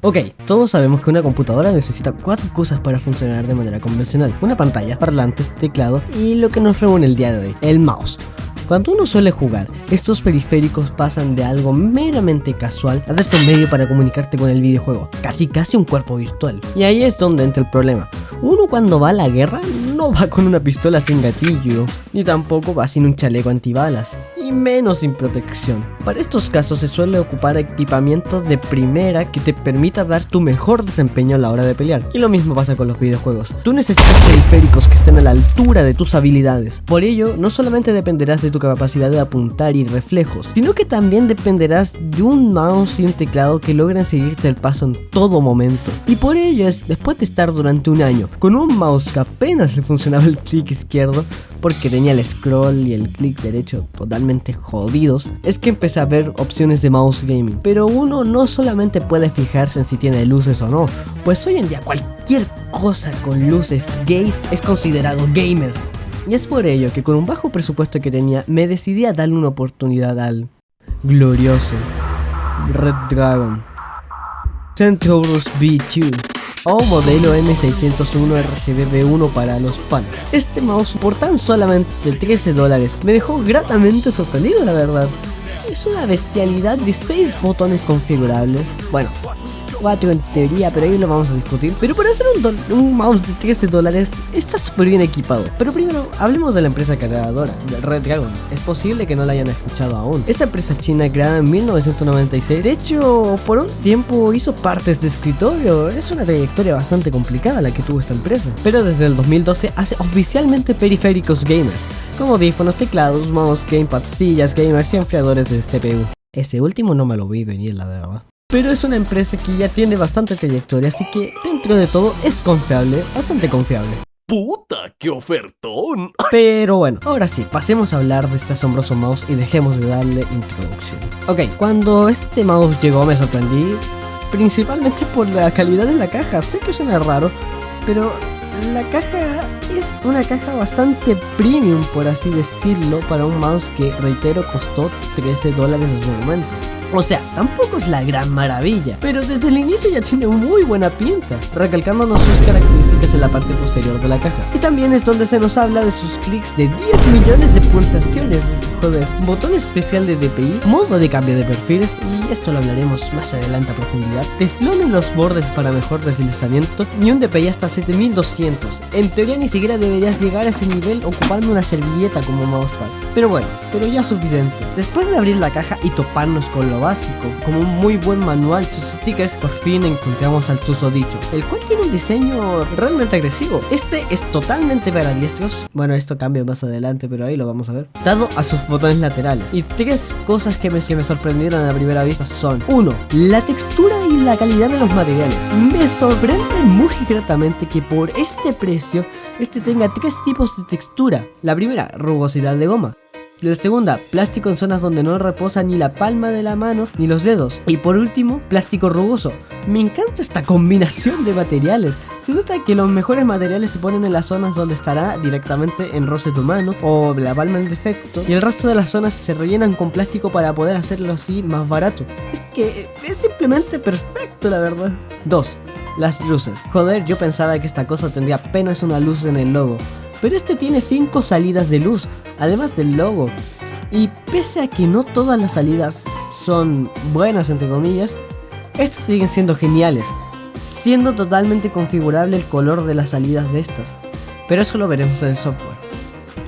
Ok, todos sabemos que una computadora necesita 4 cosas para funcionar de manera convencional: una pantalla, parlantes, teclado y lo que nos reúne el día de hoy, el mouse. Cuando uno suele jugar, estos periféricos pasan de algo meramente casual a ser tu medio para comunicarte con el videojuego, casi un cuerpo virtual. Y ahí es donde entra el problema. Uno cuando va a la guerra no va con una pistola sin gatillo, ni tampoco va sin un chaleco antibalas, y menos sin protección. Para estos casos se suele ocupar equipamiento de primera que te permita dar tu mejor desempeño a la hora de pelear. Y lo mismo pasa con los videojuegos. Tú necesitas periféricos que estén a la altura de tus habilidades. Por ello, no solamente dependerás de tu capacidad de apuntar y reflejos, sino que también dependerás de un mouse y un teclado que logren seguirte el paso en todo momento. Y por ello es, después de estar durante un año con un mouse que apenas le funcionaba el clic izquierdo, porque tenía el scroll y el clic derecho totalmente jodidos, es que empecé a ver opciones de mouse gaming. Pero uno no solamente puede fijarse en si tiene luces o no, pues hoy en día cualquier cosa con luces gays es considerado gamer. Y es por ello que con un bajo presupuesto que tenía, me decidí a darle una oportunidad al glorioso Red Dragon Centaurus V2 o modelo M601 RGB V1 para los panas. Este mouse por tan solamente $13 me dejó gratamente sorprendido, la verdad. Es una bestialidad de 6 botones configurables. Bueno, 4 en teoría, pero ahí lo vamos a discutir. Pero para hacer un mouse de $13 está súper bien equipado. Pero primero hablemos de la empresa creadora, de Red Dragon. Es posible que no la hayan escuchado aún. Esta empresa china, creada en 1996, de hecho por un tiempo hizo partes de escritorio. Es una trayectoria bastante complicada la que tuvo esta empresa, pero desde el 2012 hace oficialmente periféricos gamers, como audífonos, teclados, mouse, gamepad, sillas gamers y enfriadores de CPU. Ese último no me lo vi venir, la verdad. Pero es una empresa que ya tiene bastante trayectoria, así que dentro de todo es confiable, bastante confiable. ¡Puta, qué ofertón! Pero bueno, ahora sí, pasemos a hablar de este asombroso mouse y dejemos de darle introducción. Ok, cuando este mouse llegó me sorprendí, principalmente por la calidad de la caja. Sé que suena raro, pero la caja es una caja bastante premium, por así decirlo, para un mouse que, reitero, costó $13 en su momento. O sea, tampoco es la gran maravilla, pero desde el inicio ya tiene muy buena pinta, recalcándonos sus características en la parte posterior de la caja. Y también es donde se nos habla de sus clics de 10 millones de pulsaciones. Joder, botón especial de DPI, modo de cambio de perfiles, y esto lo hablaremos más adelante a profundidad, teflón en los bordes para mejor deslizamiento y un DPI hasta 7200. En teoría ni siquiera deberías llegar a ese nivel ocupando una servilleta como mousepad. Pero bueno, pero ya suficiente. Después de abrir la caja y toparnos con lo básico, como un muy buen manual, sus stickers, por fin encontramos al susodicho, el cual tiene un diseño realmente agresivo. Este es totalmente para diestros. Bueno, esto cambia más adelante, pero ahí lo vamos a ver. Dado a sus botones laterales. Y 3 cosas que me sorprendieron a primera vista son: 1. La textura y la calidad de los materiales. Me sorprende muy gratamente que por este precio, este tenga 3 tipos de textura. La primera, rugosidad de goma. La segunda, plástico en zonas donde no reposa ni la palma de la mano ni los dedos. Y por último, plástico rugoso. Me encanta esta combinación de materiales. Se nota que los mejores materiales se ponen en las zonas donde estará directamente en roce tu mano o la palma en defecto, y el resto de las zonas se rellenan con plástico para poder hacerlo así más barato. Es que es simplemente perfecto, la verdad. 2. Las luces. Joder, yo pensaba que esta cosa tendría apenas una luz en el logo, pero este tiene 5 salidas de luz, además del logo. Y pese a que no todas las salidas son buenas, entre comillas, estas siguen siendo geniales, siendo totalmente configurable el color de las salidas de estas. Pero eso lo veremos en el software.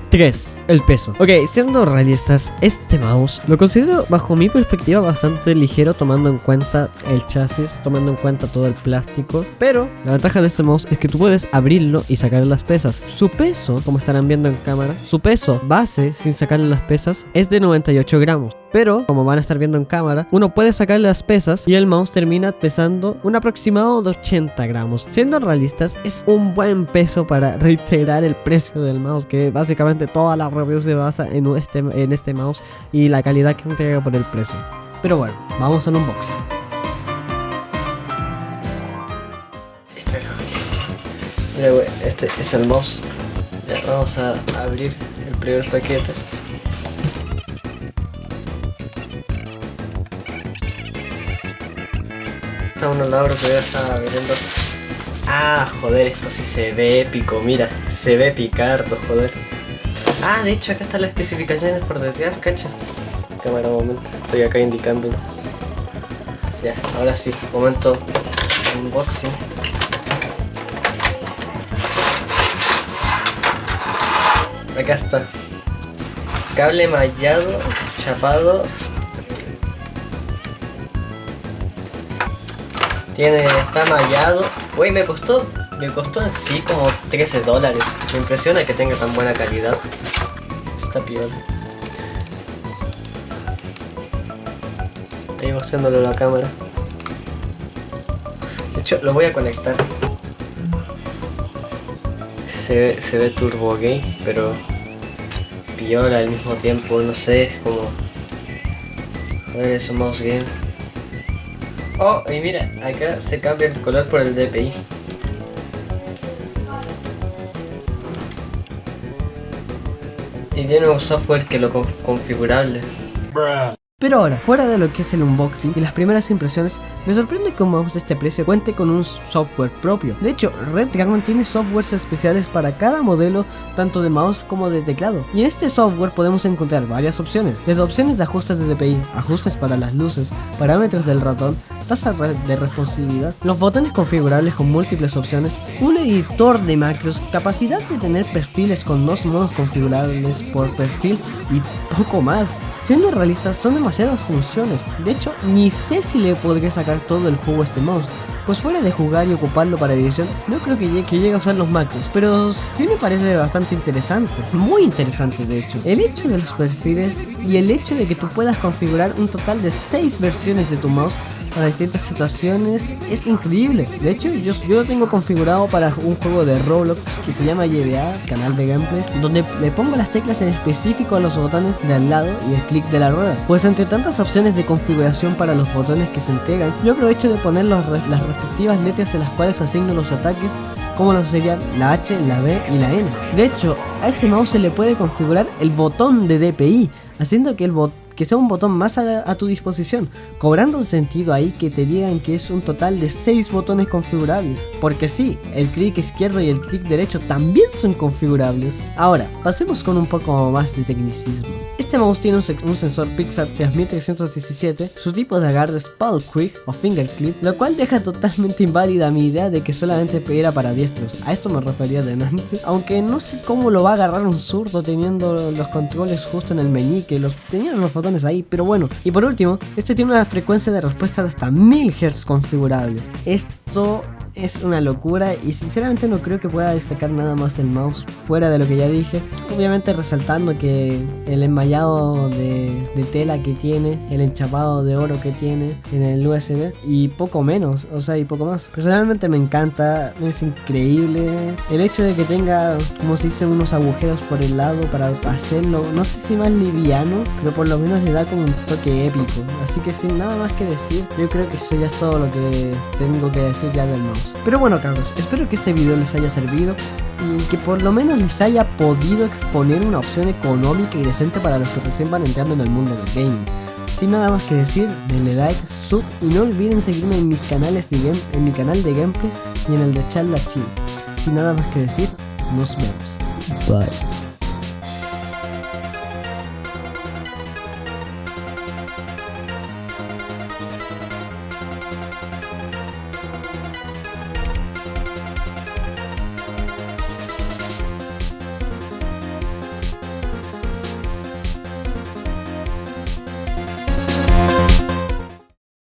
3. El peso. Ok, siendo realistas, este mouse lo considero bajo mi perspectiva bastante ligero, tomando en cuenta el chasis, tomando en cuenta todo el plástico. Pero la ventaja de este mouse es que tú puedes abrirlo y sacarle las pesas. Su peso, como estarán viendo en cámara, su peso base sin sacarle las pesas es de 98 gramos. Pero, como van a estar viendo en cámara, uno puede sacarle las pesas y el mouse termina pesando un aproximado de 80 gramos. Siendo realistas, es un buen peso para reintegrar el precio del mouse, que básicamente todas las reviews se basan en este mouse y la calidad que entrega por el precio. Pero bueno, vamos al unboxing. Mira, güey, este es el mouse. Ya, vamos a abrir el primer paquete. está uno Lauro que estaba viendo. Ah, joder, esto sí se ve épico, mira, se ve picardo, joder. Ah, de hecho acá están las especificaciones por detrás, cacha. Cámara, momento, estoy acá indicando. Ya, ahora sí, momento unboxing. Acá está. Cable mallado, chapado. Está mallado. Uy, me costó en sí como $13. Me impresiona que tenga tan buena calidad. Está piola. Ahí mostrándolo a la cámara. De hecho, lo voy a conectar. Se ve turbo gay, pero piola al mismo tiempo, no sé, es como... Joder, es un mouse game. Oh, y mira, acá se cambia el color por el DPI. Y tiene un software que lo configurable. Pero ahora, fuera de lo que es el unboxing y las primeras impresiones, me sorprende que un mouse de este precio cuente con un software propio. De hecho, Red Dragon tiene softwares especiales para cada modelo, tanto de mouse como de teclado. Y en este software podemos encontrar varias opciones, desde opciones de ajustes de DPI, ajustes para las luces, parámetros del ratón, tasa de responsividad, los botones configurables con múltiples opciones, un editor de macros, capacidad de tener perfiles con 2 modos configurables por perfil y poco más. Siendo realistas, son demasiadas funciones. De hecho, ni sé si le podré sacar todo el jugo a este mouse, pues fuera de jugar y ocuparlo para edición, no creo que llegue a usar los macros, pero sí me parece bastante interesante, muy interesante de hecho. El hecho de los perfiles y el hecho de que tú puedas configurar un total de 6 versiones de tu mouse para distintas situaciones es increíble. De hecho, yo lo tengo configurado para un juego de Roblox que se llama YBA, canal de gameplays, donde le pongo las teclas en específico a los botones de al lado y el clic de la rueda. Pues entre tantas opciones de configuración para los botones que se entregan, yo aprovecho de poner las respectivas letras en las cuales asigno los ataques, como lo serían la H, la B y la N. De hecho, a este mouse se le puede configurar el botón de DPI, haciendo que sea un botón más a tu disposición, cobrando un sentido ahí que te digan que es un total de 6 botones configurables, porque sí, el clic izquierdo y el clic derecho también son configurables. Ahora, pasemos con un poco más de tecnicismo. Este mouse tiene un sensor Pixar 3317, su tipo de agarre es Paddle Quick o Finger Clip, lo cual deja totalmente inválida mi idea de que solamente era para diestros. A esto me refería delante, aunque no sé cómo lo va a agarrar un zurdo teniendo los controles justo en el meñique, tenían los botones ahí, pero bueno. Y por último, este tiene una frecuencia de respuesta de hasta 1000 Hz configurable. Esto es una locura y sinceramente no creo que pueda destacar nada más del mouse fuera de lo que ya dije, obviamente resaltando que el enmallado de tela que tiene, el enchapado de oro que tiene en el USB y poco menos, o sea, y poco más. Personalmente me encanta, es increíble el hecho de que tenga, como se dice, unos agujeros por el lado para hacerlo, no sé si más liviano, pero por lo menos le da como un toque épico. Así que sin nada más que decir, yo creo que eso ya es todo lo que tengo que decir ya del mouse. Pero bueno, cabros, espero que este video les haya servido y que por lo menos les haya podido exponer una opción económica y decente para los que recién van entrando en el mundo del gaming. Sin nada más que decir, denle like, sub y no olviden seguirme en mis canales en mi canal de gameplays y en el de Charla Chill. Sin nada más que decir, nos vemos. Bye.